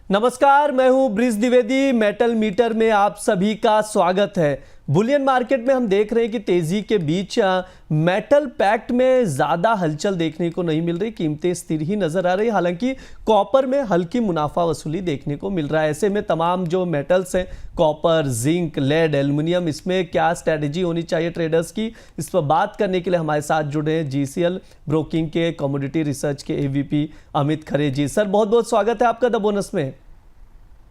नमस्कार, मैं हूं ब्रिज द्विवेदी। मेटल मीटर में आप सभी का स्वागत है। बुलियन मार्केट में हम देख रहे हैं कि तेजी के बीच मेटल पैक्ट में ज़्यादा हलचल देखने को नहीं मिल रही, कीमतें स्थिर ही नजर आ रही। हालांकि कॉपर में हल्की मुनाफा वसूली देखने को मिल रहा है। ऐसे में तमाम जो मेटल्स हैं, कॉपर, जिंक, लेड, एल्युमिनियम, इसमें क्या स्ट्रैटेजी होनी चाहिए ट्रेडर्स की, इस पर बात करने के लिए हमारे साथ जुड़े हैं जीसीएल ब्रोकिंग के कमोडिटी रिसर्च के एवीपी अमित खरे जी। सर, बहुत बहुत स्वागत है आपका द बोनस में।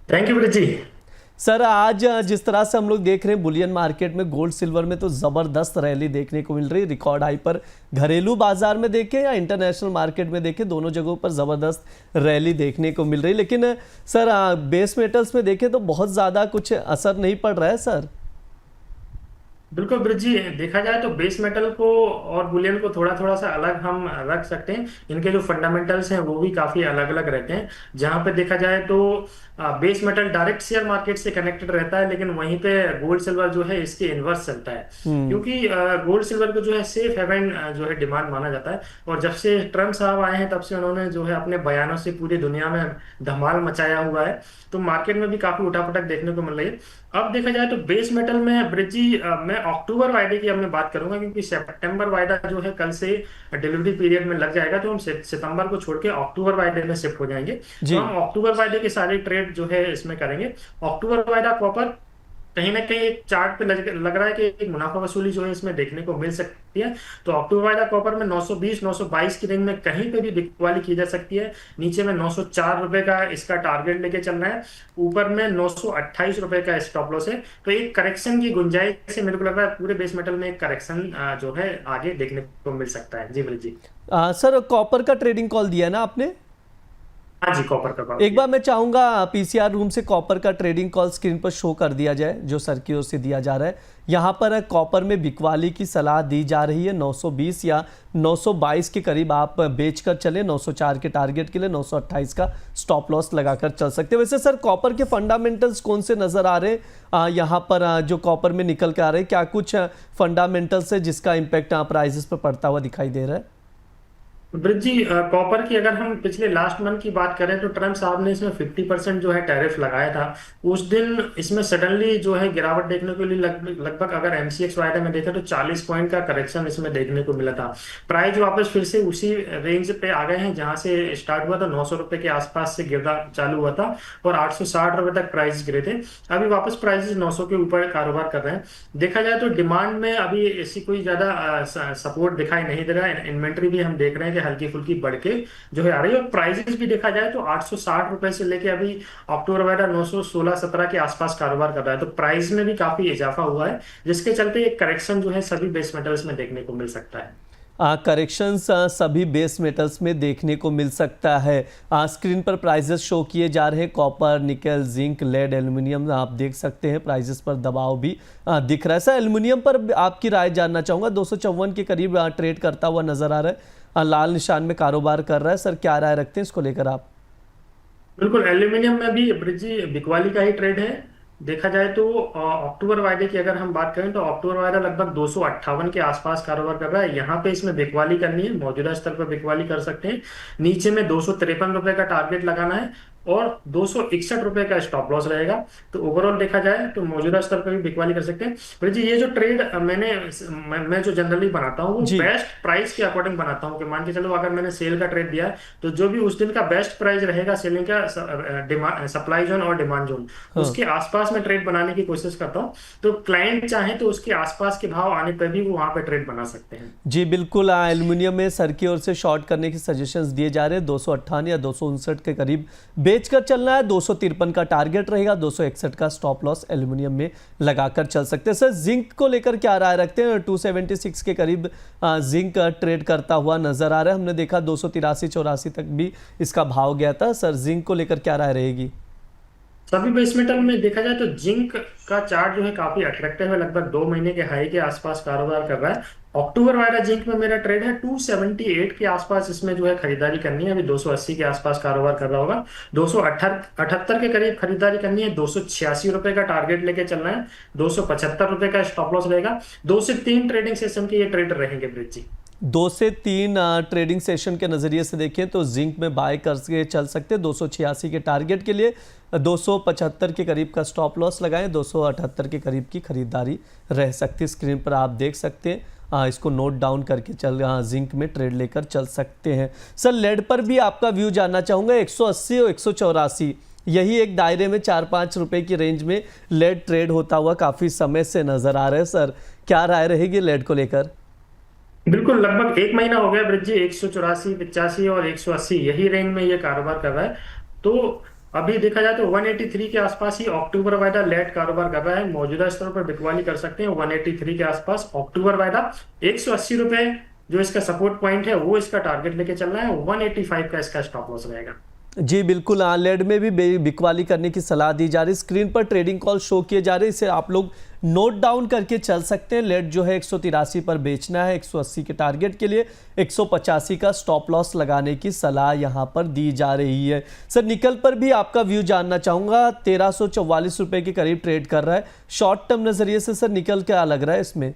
Thank you Brij ji. Sir, आज जिस तरह से हम लोग देख रहे हैं बुलियन मार्केट में गोल्ड सिल्वर में तो ज़बरदस्त रैली देखने को मिल रही है, रिकॉर्ड हाई पर। घरेलू बाजार में देखें या इंटरनेशनल मार्केट में देखें, दोनों जगहों पर ज़बरदस्त रैली देखने को मिल रही है। लेकिन सर, बेस मेटल्स में देखें तो बहुत ज़्यादा कुछ असर नहीं पड़ रहा है सर। बिल्कुल ब्रिज जी, देखा जाए तो बेस मेटल को और बुलियन को थोड़ा थोड़ा सा अलग हम रख सकते हैं। इनके जो फंडामेंटल्स हैं वो भी काफी अलग अलग रहते हैं। जहां पे देखा जाए तो base metal direct share market से कनेक्टेड रहता है, लेकिन वहीं पे गोल्ड सिल्वर जो है इसके इनवर्स चलता है। हम्म। क्योंकि गोल्ड सिल्वर को जो है सेफ हेवन जो है डिमांड माना जाता है। और जब से ट्रम्प साहब आए हैं तब से उन्होंने जो है अपने बयानों से पूरी दुनिया में धमाल मचाया हुआ है। तो मार्केट में भी काफी उठापटक देखने को मिल रही है। अब देखा जाए तो बेस मेटल में ब्रिज जी, मैं अक्टूबर वायदे की अब मैं बात करूंगा, क्योंकि सितंबर वायदा जो है कल से डिलीवरी पीरियड में लग जाएगा। तो हम सितंबर को छोड़ के अक्टूबर वायदे में शिफ्ट हो जाएंगे। तो जी। हम अक्टूबर वायदे के सारे ट्रेड जो है इसमें करेंगे। अक्टूबर वायदा कॉपर कहीं ना कहीं एक चार्ट पे लग रहा है कि एक मुनाफा वसूली जो है इसमें देखने को मिल सकती है। तो अक्टूबर वायदा कॉपर में 920 922 की रेंज में कहीं पे भी बिकवाली की जा सकती है। नीचे में 904 रुपए का इसका टारगेट लेके चलना है। ऊपर में 928 रुपए का स्टॉप लॉस है। तो एक करेक्शन की गुंजाइश से मेरे को लग रहा है पूरे बेस मेटल में एक करेक्शन जो है आगे देखने को मिल सकता है। जी ब्रिज जी। सर, कॉपर का ट्रेडिंग कॉल दिया है ना आपने? हाँ जी, कॉपर का एक बार मैं चाहूंगा पीसीआर रूम से कॉपर का ट्रेडिंग कॉल स्क्रीन पर शो कर दिया जाए, जो सर की ओर से दिया जा रहा है। यहाँ पर कॉपर में बिकवाली की सलाह दी जा रही है। 920 या 922 के करीब आप बेचकर चले। 904 के टारगेट के लिए 928 का स्टॉप लॉस लगाकर चल सकते हैं। वैसे सर, कॉपर के फंडामेंटल्स कौन से नजर आ रहे हैं यहाँ पर जो कॉपर में निकल के आ रहे हैं? क्या कुछ फंडामेंटल्स है जिसका इम्पैक्ट प्राइजेस पर पड़ता हुआ दिखाई दे रहा है? ब्रिज जी, कॉपर की अगर हम पिछले लास्ट मंथ की बात करें तो ट्रम्प साहब ने इसमें 50% जो है टैरिफ लगाया था। उस दिन इसमें सडनली जो है गिरावट देखने को लिए लगभग अगर एमसीएक्स वायदा में देखें तो 40 पॉइंट का करेक्शन इसमें देखने को मिला था। प्राइस वापस फिर से उसी रेंज पे आ गए हैं जहां से स्टार्ट हुआ था। 900 रुपए के आसपास से गिरना चालू हुआ था और 860 रुपए तक प्राइस गिरे थे। अभी वापस प्राइसेस 900 के ऊपर कारोबार कर रहे हैं। देखा जाए तो डिमांड में अभी ऐसी कोई ज्यादा सपोर्ट दिखाई नहीं दे रहा है। इन्वेंट्री भी हम देख रहे हैं हल्की फुल्की बढ़ के जो है आ रही है। और प्राइसेस भी देखा जाए तो 860 रुपए से लेके अभी अक्टूबर वायदा 916-17 के आसपास कारोबार कर रहा है। तो प्राइस में भी काफी इजाफा हुआ है, जिसके चलते एक करेक्शन जो है सभी बेस मेटल्स में देखने को मिल सकता है। करेक्शंस सभी बेस मेटल्स में देखने को मिल सकता है। स्क्रीन पर प्राइजेस शो किए जा रहे हैं। कॉपर, निकल, जिंक, लेड, एल्युमिनियम आप देख सकते हैं। प्राइजेस पर दबाव भी दिख रहा है। सर, एल्युमिनियम पर आपकी राय जानना चाहूँगा। 254 के करीब ट्रेड करता हुआ नजर आ रहा है, लाल निशान में कारोबार कर रहा है। सर, क्या राय रखते हैं इसको लेकर आप? बिल्कुल, एल्यूमिनियम में भी ब्रिज जी बिकवाली का ही ट्रेड है। देखा जाए तो अक्टूबर वायदे की अगर हम बात करें तो अक्टूबर वायदा लगभग 258 के आसपास कारोबार कर रहा है। यहाँ पे इसमें बिकवाली करनी है, मौजूदा स्तर पर बिकवाली कर सकते हैं। नीचे में 253 रुपए का टारगेट लगाना है और 261 रुपए का स्टॉप लॉस रहेगा। तो ओवरऑल देखा जाए तो मौजूदा स्तर पर भी बिकवाली कर सकते हैं। ब्रिज जी, ये जो ट्रेड मैं जो जनरली बनाता हूँ वो जी। बेस्ट प्राइस के अकॉर्डिंग बनाता हूँ। कि मान के चलो अगर मैंने सेल का ट्रेड दिया है तो जो भी उस दिन का बेस्ट प्राइस रहेगा सेलिंग का, सप्लाई जोन और डिमांड जोन, हाँ। उसके आसपास में ट्रेड बनाने की कोशिश करता हूँ। तो क्लाइंट चाहे तो उसके आसपास के भाव आने पर भी वो वहां पे ट्रेड बना सकते हैं। जी बिल्कुल। एल्युमिनियम में सर की ओर से शॉर्ट करने की सजेशंस दिए जा रहे हैं। 258 या 259 के करीब बेचकर चलना है। 253 का टारगेट रहेगा। 261 का स्टॉप लॉस एल्युमिनियम में लगाकर चल सकते हैं। सर, जिंक को लेकर क्या राय रखते हैं? 276 के करीब जिंक ट्रेड करता हुआ नजर आ रहा है। हमने देखा 283-84 तक भी इसका भाव गया था। सर, जिंक को लेकर क्या राय रहेगी? सभी बेस मेटल में देखा जाए तो जिंक का चार्ट जो है काफी अट्रैक्टिव है। लगभग 2 महीने के हाई के आसपास कारोबार कर रहा है। अक्टूबर वाला जिंक में मेरा ट्रेड है 278 के आसपास। इसमें जो है खरीदारी करनी है। अभी 280 के आसपास कारोबार कर रहा होगा। 278 के करीब खरीदारी करनी है। 286 रुपए का टारगेट लेके चलना है। 275 रुपए का स्टॉप लॉस रहेगा। 2 से 3 ट्रेडिंग सेशन के ये ट्रेड रहेंगे ब्रिज जी। 2 से 3 ट्रेडिंग सेशन के नज़रिए से देखें तो जिंक में बाय करके चल सकते हैं 286 के टारगेट के लिए, 275 के करीब का स्टॉप लॉस लगाएं, 278 के करीब की खरीदारी रह सकती है। स्क्रीन पर आप देख सकते हैं, इसको नोट डाउन करके जिंक में ट्रेड लेकर चल सकते हैं। सर लेड पर भी आपका व्यू जानना चाहूँगा, 180 और 184 यही एक दायरे में 4-5 रुपए की रेंज में लेड ट्रेड होता हुआ काफ़ी समय से नज़र आ रहा है। सर क्या राय रहेगी लेड को लेकर? बिल्कुल, लगभग एक महीना हो गया ब्रिज जी, 184, 85 और 180 यही रेंज में ये कारोबार कर रहा है। तो अभी देखा जाए तो 183 के आसपास ही अक्टूबर वायदा लेट कारोबार कर रहा है। मौजूदा स्तर पर बिकवाली कर सकते हैं 183 के आसपास अक्टूबर वायदा। 180 रुपए जो इसका सपोर्ट पॉइंट है वो इसका टारगेट लेके चल रहा है, 185 का इसका स्टॉप लॉस रहेगा। जी बिल्कुल, लेड में भी बिकवाली करने की सलाह दी जा रही है। स्क्रीन पर ट्रेडिंग कॉल शो किए जा रहे हैं, इसे आप लोग नोट डाउन करके चल सकते हैं। लेड जो है 183 पर बेचना है, 180 के टारगेट के लिए 185 का स्टॉप लॉस लगाने की सलाह यहां पर दी जा रही है। सर निकल पर भी आपका व्यू जानना चाहूँगा, 1344 रुपये के करीब ट्रेड कर रहा है। शॉर्ट टर्म नज़रिए से सर निकल क्या लग रहा है इसमें?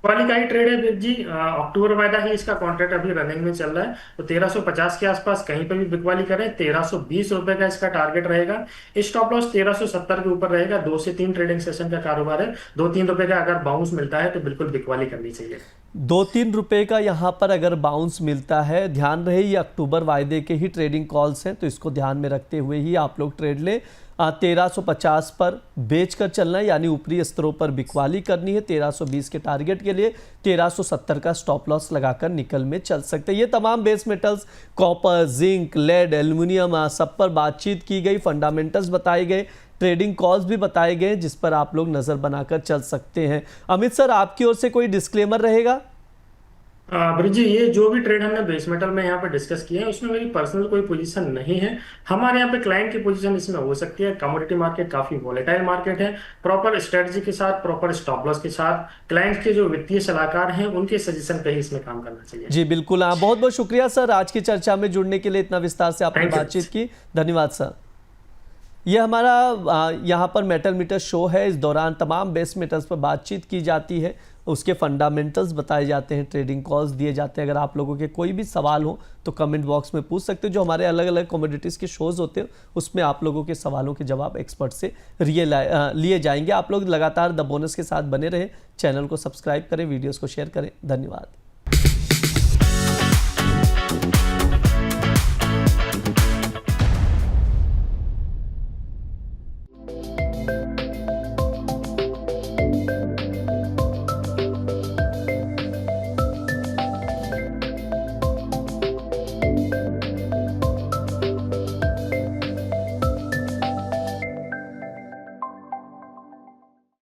वाली का ही ट्रेड है वीर जी, अक्टूबर वायदा ही इसका कॉन्ट्रैक्ट अभी रनिंग में चल रहा है। तो 1350 के आसपास कहीं पर भी बिकवाली करें, 1320 रुपए का इसका टारगेट रहेगा। स्टॉप लॉस 1370 के ऊपर रहेगा। 2 से 3 ट्रेडिंग सेशन का कारोबार है, 2-3 रुपए का अगर बाउंस मिलता है तो बिल्कुल बिकवाली करनी चाहिए। 2-3 रुपए का यहाँ पर अगर बाउंस मिलता है, ध्यान रहे ये अक्टूबर वायदे के ही ट्रेडिंग कॉल्स हैं, तो इसको ध्यान में रखते हुए ही आप लोग ट्रेड लें। 1350 पर बेच कर चलना है, यानी ऊपरी स्तरों पर बिकवाली करनी है। 1320 के टारगेट के लिए 1370 का स्टॉप लॉस लगाकर निकल में चल सकते हैं। ये तमाम base metals copper, zinc, lead, aluminium सब पर बातचीत की गई, फंडामेंटल्स बताए गए, ट्रेडिंग कॉल्स भी बताए गए जिस पर आप लोग नज़र बनाकर चल सकते हैं। अमित सर आपकी ओर से कोई डिस्क्लेमर रहेगा? ब्रिज जी, ये जो भी ट्रेड हमने बेस मेटल में यहाँ पे डिस्कस किया है उसमें मेरी पर्सनल कोई पोजीशन नहीं है। हमारे यहाँ पे क्लाइंट की पोजीशन इसमें हो सकती है। कमोडिटी मार्केट काफी वोलेटाइल मार्केट है। प्रॉपर स्ट्रेटजी के साथ, प्रॉपर स्टॉप लॉस के साथ क्लाइंट के जो वित्तीय सलाहकार हैं उनके सजेशन पे ही इसमें काम करना चाहिए। जी बिल्कुल, बहुत बहुत शुक्रिया सर आज की चर्चा में जुड़ने के लिए, इतना विस्तार से आपने Thank you. बातचीत की, धन्यवाद सर। ये हमारा यहाँ पर मेटल मीटर शो है। इस दौरान तमाम बेस मेटल्स पर बातचीत की जाती है, उसके फंडामेंटल्स बताए जाते हैं, ट्रेडिंग कॉल्स दिए जाते हैं। अगर आप लोगों के कोई भी सवाल हो तो कमेंट बॉक्स में पूछ सकते हो। जो हमारे अलग अलग कमोडिटीज़ के शोज़ होते हैं उसमें आप लोगों के सवालों के जवाब एक्सपर्ट से लिए जाएंगे। आप लोग लगातार द बोनस के साथ बने रहें, चैनल को सब्सक्राइब करें, वीडियोज़ को शेयर करें। धन्यवाद।